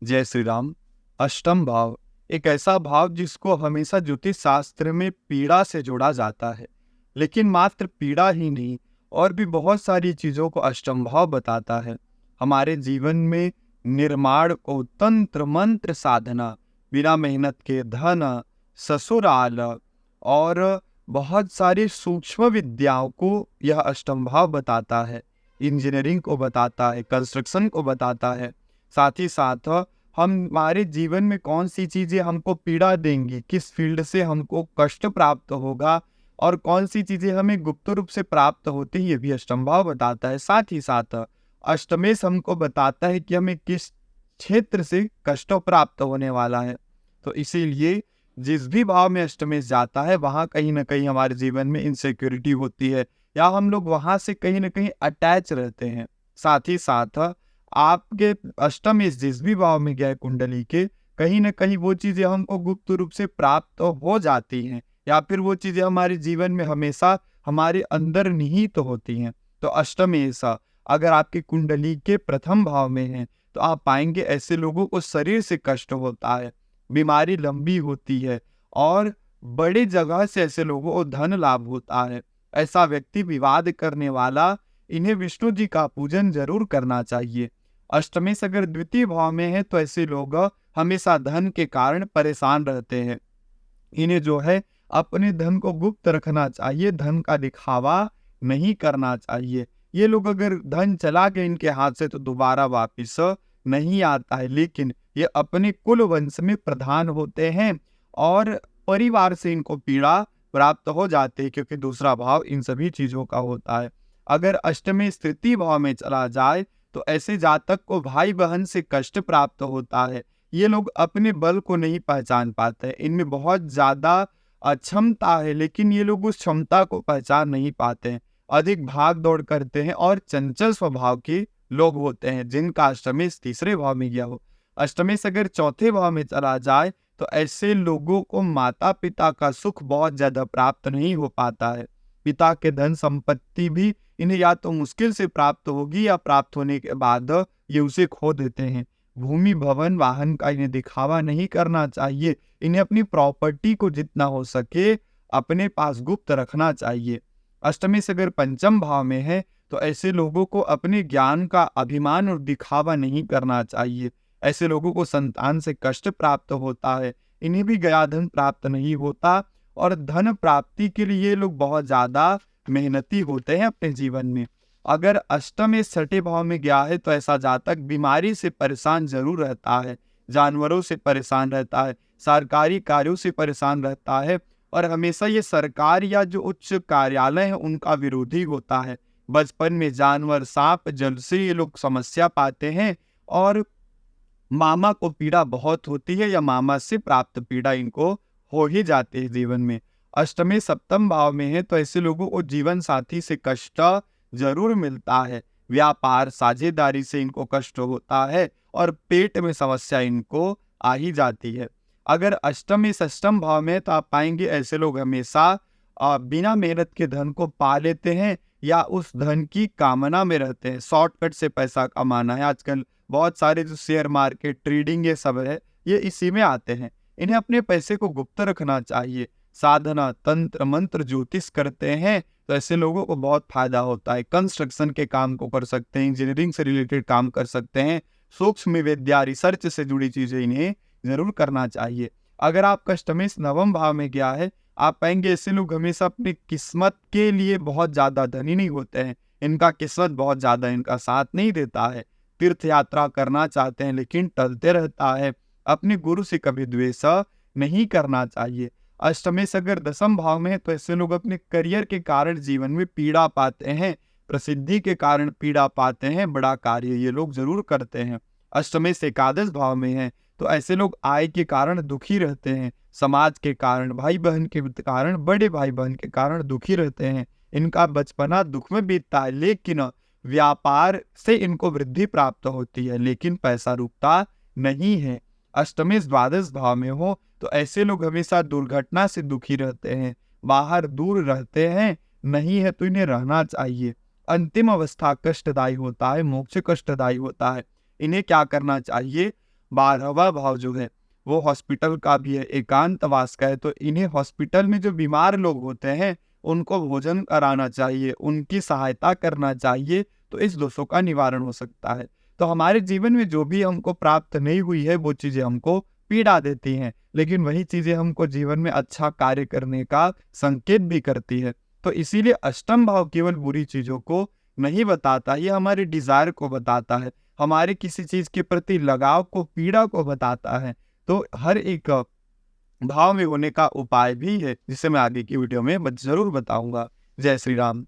जय श्री राम। अष्टम भाव एक ऐसा भाव जिसको हमेशा ज्योतिष शास्त्र में पीड़ा से जोड़ा जाता है, लेकिन मात्र पीड़ा ही नहीं, और भी बहुत सारी चीजों को अष्टम भाव बताता है। हमारे जीवन में निर्माण को तंत्र मंत्र साधना, बिना मेहनत के धन, ससुराल और बहुत सारी सूक्ष्म विद्याओं को यह अष्टम भाव बताता है। इंजीनियरिंग को बताता है, कंस्ट्रक्शन को बताता है। साथ ही साथ हमारे जीवन में कौन सी चीजें हमको पीड़ा देंगी, किस फील्ड से हमको कष्ट प्राप्त होगा और कौन सी चीजें हमें गुप्त रूप से प्राप्त होती है, ये भी अष्टम भाव बताता है। साथ ही साथ अष्टमेश हमको बताता है कि हमें किस क्षेत्र से कष्ट प्राप्त होने वाला है। तो इसीलिए जिस भी भाव में अष्टमेश जाता है वहां कहीं ना कहीं हमारे जीवन में इनसिक्योरिटी होती है, या हम लोग वहां से कहीं ना कहीं अटैच रहते हैं। साथ ही साथ आपके अष्टमेश जिस भी भाव में गया है कुंडली के, कहीं ना कहीं वो चीजें हमको गुप्त रूप से प्राप्त हो जाती हैं, या फिर वो चीजें हमारे जीवन में हमेशा हमारे अंदर निहित होती हैं। तो अष्टमेश अगर आपकी कुंडली के प्रथम भाव में है तो आप पाएंगे ऐसे लोगों को शरीर से कष्ट होता है, बीमारी लंबी होती है, और बड़ी जगह से ऐसे लोगों को धन लाभ होता है। ऐसा व्यक्ति विवाद करने वाला, इन्हें विष्णु जी का पूजन जरूर करना चाहिए। अष्टमेश अगर द्वितीय भाव में है तो ऐसे लोग हमेशा धन के कारण परेशान रहते हैं। इन्हें जो है अपने धन को गुप्त रखना चाहिए, धन का दिखावा नहीं करना चाहिए। ये लोग अगर धन चला गया इनके हाथ से तो दोबारा वापिस नहीं आता है, लेकिन ये अपने कुल वंश में प्रधान होते हैं और परिवार से इनको पीड़ा प्राप्त हो जाती है, क्योंकि दूसरा भाव इन सभी चीजों का होता है। अगर अष्टमी तृतीय भाव में चला जाए तो ऐसे जातक को भाई बहन से कष्ट प्राप्त होता है। ये लोग अपने बल को नहीं पहचान पाते, इनमें बहुत ज्यादा अक्षमता है, लेकिन ये लोग उस क्षमता को पहचान नहीं पाते हैं। अधिक भाग दौड़ करते हैं और चंचल स्वभाव के लोग होते हैं जिनका अष्टमेश तीसरे भाव में गया हो। अष्टमेश अगर चौथे भाव में चला जाए तो ऐसे लोगों को माता पिता का सुख बहुत ज्यादा प्राप्त नहीं हो पाता है। पिता के धन संपत्ति भी इन्हें या तो मुश्किल से प्राप्त होगी, या प्राप्त होने के बाद ये उसे खो देते हैं। भूमि भवन वाहन का इन्हें दिखावा नहीं करना चाहिए। इन्हें अपनी प्रॉपर्टी को जितना हो सके अपने पास गुप्त रखना चाहिए। अष्टमी से अगर पंचम भाव में है तो ऐसे लोगों को अपने ज्ञान का अभिमान और दिखावा नहीं करना चाहिए। ऐसे लोगों को संतान से कष्ट प्राप्त होता है, इन्हें भी गया धन प्राप्त नहीं होता, और धन प्राप्ति के लिए ये लोग बहुत ज्यादा मेहनती होते हैं अपने जीवन में। अगर अष्टम या छठे भाव में गया है तो ऐसा जातक बीमारी से परेशान जरूर रहता है, जानवरों से परेशान रहता है, सरकारी कार्यों से परेशान रहता है, और हमेशा ये सरकार या जो उच्च कार्यालय है उनका विरोधी होता है। बचपन में जानवर, सांप, जल से ये लोग समस्या पाते हैं, और मामा को पीड़ा बहुत होती है, या मामा से प्राप्त पीड़ा इनको हो ही जाती है जीवन में। अष्टमी सप्तम भाव में है तो ऐसे लोगों को जीवन साथी से कष्ट जरूर मिलता है। व्यापार साझेदारी से इनको कष्ट होता है, और पेट में समस्या इनको आ ही जाती है। अगर अष्टमी षष्टम भाव में है तो आप पाएंगे ऐसे लोग हमेशा बिना मेहनत के धन को पा लेते हैं, या उस धन की कामना में रहते हैं। शॉर्टकट से पैसा कमाना है, आजकल बहुत सारे जो शेयर मार्केट, ट्रेडिंग, ये सब है, ये इसी में आते हैं। इन्हें अपने पैसे को गुप्त रखना चाहिए। साधना, तंत्र मंत्र, ज्योतिष करते हैं तो ऐसे लोगों को बहुत फायदा होता है। कंस्ट्रक्शन के काम को कर सकते हैं, इंजीनियरिंग से रिलेटेड काम कर सकते हैं, सूक्ष्म विद्या, रिसर्च से जुड़ी चीजें इन्हें जरूर करना चाहिए। अगर आपका अष्टमेश नवम भाव में गया है, आप पाएंगे ऐसे लोग हमेशा अपनी किस्मत के लिए बहुत ज्यादा धनी नहीं होते हैं। इनका किस्मत बहुत ज्यादा इनका साथ नहीं देता है। तीर्थ यात्रा करना चाहते हैं लेकिन टलते रहता है। अपने गुरु से कभी द्वेष नहीं करना चाहिए। अष्टमेश अगर दसम भाव में है तो ऐसे लोग अपने करियर के कारण जीवन में पीड़ा पाते हैं, प्रसिद्धि के कारण पीड़ा पाते हैं, बड़ा कार्य ये लोग जरूर करते हैं। अष्टमेश एकादश भाव में है तो ऐसे लोग आय के कारण दुखी रहते हैं, समाज के कारण, भाई बहन के कारण, बड़े भाई बहन के कारण दुखी रहते हैं। इनका बचपना दुख में बीतता है, लेकिन व्यापार से इनको वृद्धि प्राप्त होती है, लेकिन पैसा रुकता नहीं है। अष्टमेश द्वादश भाव में हो तो ऐसे लोग हमेशा दुर्घटना से दुखी रहते हैं, बाहर दूर रहते हैं, नहीं है तो इन्हें रहना चाहिए। अंतिम अवस्था कष्टदायी होता है, मोक्ष कष्टदायी होता है। इन्हें क्या करना चाहिए? 12वां भाव जो है वो हॉस्पिटल का भी है, एकांतवास का है। तो इन्हें हॉस्पिटल में जो बीमार लोग होते हैं उनको भोजन कराना चाहिए, उनकी सहायता करना चाहिए, तो इस दोषों का निवारण हो सकता है। तो हमारे जीवन में जो भी हमको प्राप्त नहीं हुई है वो चीज़ें हमको पीड़ा देती हैं, लेकिन वही चीज़ें हमको जीवन में अच्छा कार्य करने का संकेत भी करती है। तो इसीलिए अष्टम भाव केवल बुरी चीज़ों को नहीं बताता, ये हमारे डिज़ायर को बताता है, हमारे किसी चीज़ के प्रति लगाव को, पीड़ा को बताता है। तो हर एक भाव में होने का उपाय भी है, जिसे मैं आगे की वीडियो में ज़रूर बताऊँगा। जय श्री राम।